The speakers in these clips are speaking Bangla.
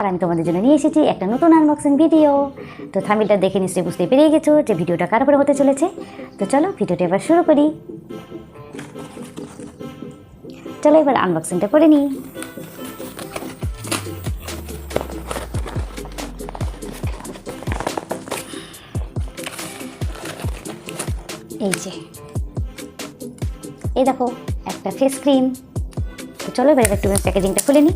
আর আমি তোমাদের জন্য নিয়ে এসেছি একটা নতুন আনবক্সিং ভিডিও। তো থাম্বনেলটা দেখে নিশ্চয়ই বুঝতে পেরে গেছো যে ভিডিওটা কার উপরে হতে চলেছে। তো চলো ভিডিওটা এবার শুরু করি। চলো এবার আনবক্সিংটা করে নিই। এই দেখো একটা ফেস ক্রিম। তো চলো এবার একটু প্যাকেজিংটা খুলে নিই।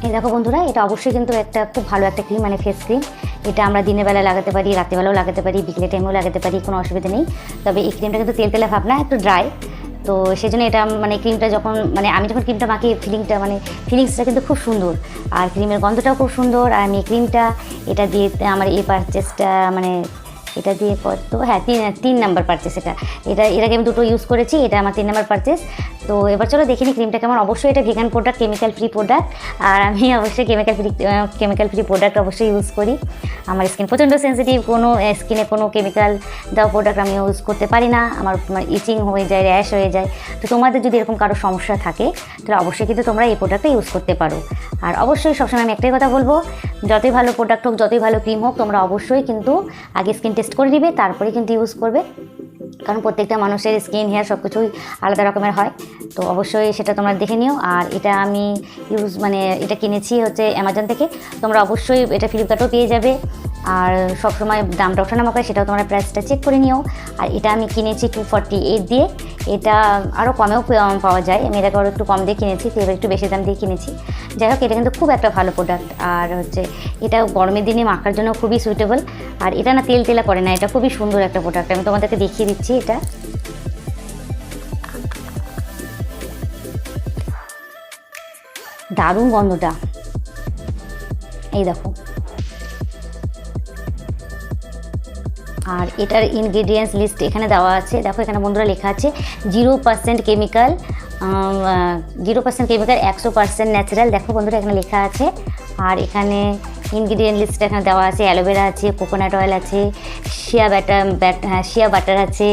এই দেখো বন্ধুরা, এটা অবশ্যই কিন্তু একটা খুব ভালো একটা ক্রিম, মানে ফেস ক্রিম। এটা আমরা দিনের বেলা লাগাতে পারি, রাতেরবেলাও লাগাতে পারি, বিকেলে টাইমেও লাগাতে পারি, কোনো অসুবিধা নেই। তবে এই ক্রিমটা কিন্তু তেল তেলে ভাব না, একটু ড্রাই। তো সেজন্য এটা মানে ক্রিমটা যখন আমি যখন ক্রিমটা মাখি ফিলিংসটা কিন্তু খুব সুন্দর, আর ক্রিমের গন্ধটাও খুব সুন্দর। আর আমি ক্রিমটা এটা দিয়ে আমার এই পারচেসটা এটা দিয়ে কত, হ্যাঁ, তিন নাম্বার পারচেস। এর আগে আমি দুটো ইউজ করেছি, এটা আমার 3 নাম্বার পারচেস। তো এবার চলো দেখে নিই ক্রিমটা কেমন। অবশ্যই এটা vegan product, chemical free product. আর আমি অবশ্যই কেমিক্যাল ফ্রি প্রোডাক্ট অবশ্যই ইউজ করি। আমার স্কিন প্রচণ্ড সেন্সিটিভ, কোনো স্কিনে কোনো কেমিক্যাল দেওয়া প্রোডাক্ট আমি ইউজ করতে পারি না। আমার ইচিং হয়ে যায়, র্যাশ হয়ে যায়। তো তোমাদের যদি এরকম কারো সমস্যা থাকে তাহলে অবশ্যই কিন্তু তোমরা এই প্রোডাক্টটা ইউজ করতে পারো। আর অবশ্যই সবসময় আমি একটাই কথা বলবো, যতই ভালো প্রোডাক্ট হোক, যতই ভালো ক্রিম হোক, তোমরা অবশ্যই কিন্তু আগে স্কিন টেস্ট করে নিবে, তারপরে কিন্তু ইউজ করবে। কারণ প্রত্যেকটা মানুষের স্কিন, হেয়ার সব কিছুই আলাদা রকমের হয়। তো অবশ্যই সেটা তোমরা দেখে নিও। আর এটা আমি এটা কিনেছি হচ্ছে অ্যামাজন থেকে। তোমরা অবশ্যই এটা ফ্লিপকার্টেও পেয়ে যাবে। আর সবসময় দামটা ওঠানামা করে, সেটাও তোমরা প্রাইসটা চেক করে নিও। আর এটা আমি কিনেছি 248 দিয়ে। এটা আরও কমেও পাওয়া যায়, আমি এটাকে আরও একটু কম দিয়ে কিনেছি, তো এবার একটু বেশি দাম দিয়ে কিনেছি। যাই হোক, এটা কিন্তু খুব একটা ভালো প্রোডাক্ট। আর এটা গরমের দিনে মাখার জন্য খুবই সুইটেবল। আর এটা না তেল তেলা করে না, এটা খুবই সুন্দর একটা প্রোডাক্ট। আমি তোমাদেরকে দেখিয়ে দিচ্ছি। এটা দারুণ গন্ধটা, এই দেখো। আর এটার ইনগ্রেডিয়েন্টস লিস্ট এখানে দেওয়া আছে, দেখো এখানে বন্ধুরা লেখা আছে 0% কেমিক্যাল, 100% ন্যাচারাল। দেখো বন্ধুরা এখানে লেখা আছে। আর এখানে ইনগ্রেডিয়েন্ট লিস্টটা এখানে দেওয়া আছে। অ্যালোভেরা আছে, কোকোনাট অয়েল আছে, শিয়া বাটার আছে,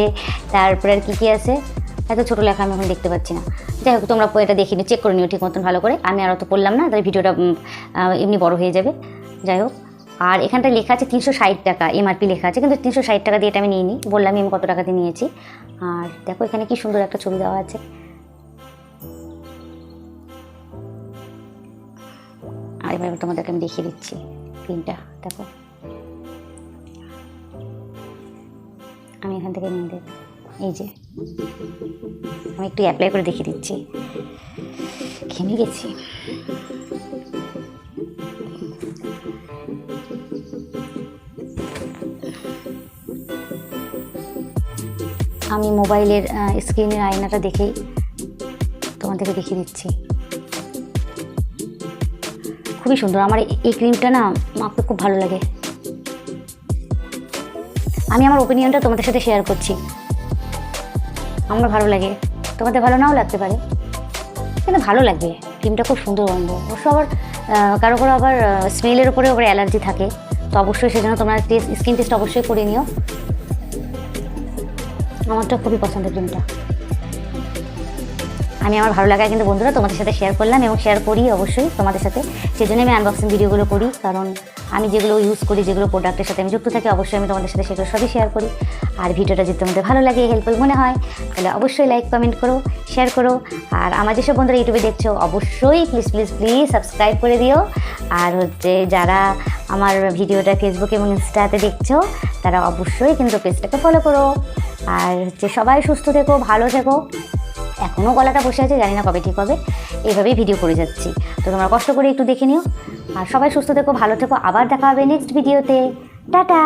তারপরে আর কী আছে, এত ছোটো লেখা আমি এখন দেখতে পাচ্ছি না। যাই হোক, তোমরা এটা দেখে নিও, চেক করে নিও ঠিক মতন ভালো করে। আমি আর অত পড়লাম না, তাই ভিডিওটা এমনি বড় হয়ে যাবে। যাই হোক, আর এখানটা লেখা আছে 360 টাকা এমআরপি লেখা আছে, কিন্তু 360 টাকা দিয়ে এটা আমি নিইনি, বললাম আমি কত টাকা দিয়ে নিয়েছি। আর দেখো এখানে কি সুন্দর একটা ছবি দেওয়া আছে। আর এবার তোমাদেরকে আমি দেখিয়ে দিচ্ছি ক্রিমটা। দেখো আমি এখান থেকে নিয়ে দেব, এই যে আমি একটু অ্যাপ্লাই করে দেখিয়ে দিচ্ছি। ঘেমে গেছি। আমি মোবাইলের স্ক্রিনের আয়নাটা দেখেই তোমাদেরকে দেখিয়ে দিচ্ছি। খুবই সুন্দর। আমার এই ক্রিমটা না মাখতে খুব ভালো লাগে। আমি আমার ওপিনিয়নটা তোমাদের সাথে শেয়ার করছি। আমার ভালো লাগে, তোমাদের ভালো নাও লাগতে পারে, কিন্তু ভালো লাগবে। ক্রিমটা খুব সুন্দর গন্ধ। অবশ্য আবার কারো আবার স্মেলের উপরে অ্যালার্জি থাকে, তো অবশ্যই সেজন্য তোমরা স্কিন টেস্ট অবশ্যই করে নিও। আমারটা খুবই পছন্দের ক্রিমটা। আমি আমার ভালো লাগায় কিন্তু বন্ধুরা তোমাদের সাথে শেয়ার করলাম, এবং শেয়ার করি অবশ্যই তোমাদের সাথে। সেজন্য আমি আনবক্সিং ভিডিওগুলো করি, কারণ আমি যেগুলো ইউজ করি, যেগুলো প্রোডাক্টের সাথে আমি যুক্ত থাকি, অবশ্যই আমি তোমাদের সাথে সেগুলো সবই শেয়ার করি। আর ভিডিওটা যদি তোমাদের ভালো লাগে, হেল্পফুল মনে হয়, তাহলে অবশ্যই লাইক, কমেন্ট করো, শেয়ার করো। আর আমার যেসব বন্ধুরা ইউটিউবে দেখছো, অবশ্যই প্লিজ প্লিজ প্লিজ সাবস্ক্রাইব করে দিও। আর যারা আমার ভিডিওটা ফেসবুক এবং ইনস্টাতে দেখছো, তারা অবশ্যই কিন্তু পেজটাকে ফলো করো। আর সবাই সুস্থ থেকো, ভালো থেকো। এখনও গলাটা বসে আছে, জানি না কবে ঠিক হবে। এইভাবেই ভিডিও করে যাচ্ছি, তো তোমরা কষ্ট করে একটু দেখে নিও। আর সবাই সুস্থ থেকো, ভালো থেকো। আবার দেখা হবে নেক্সট ভিডিওতে। টাটা।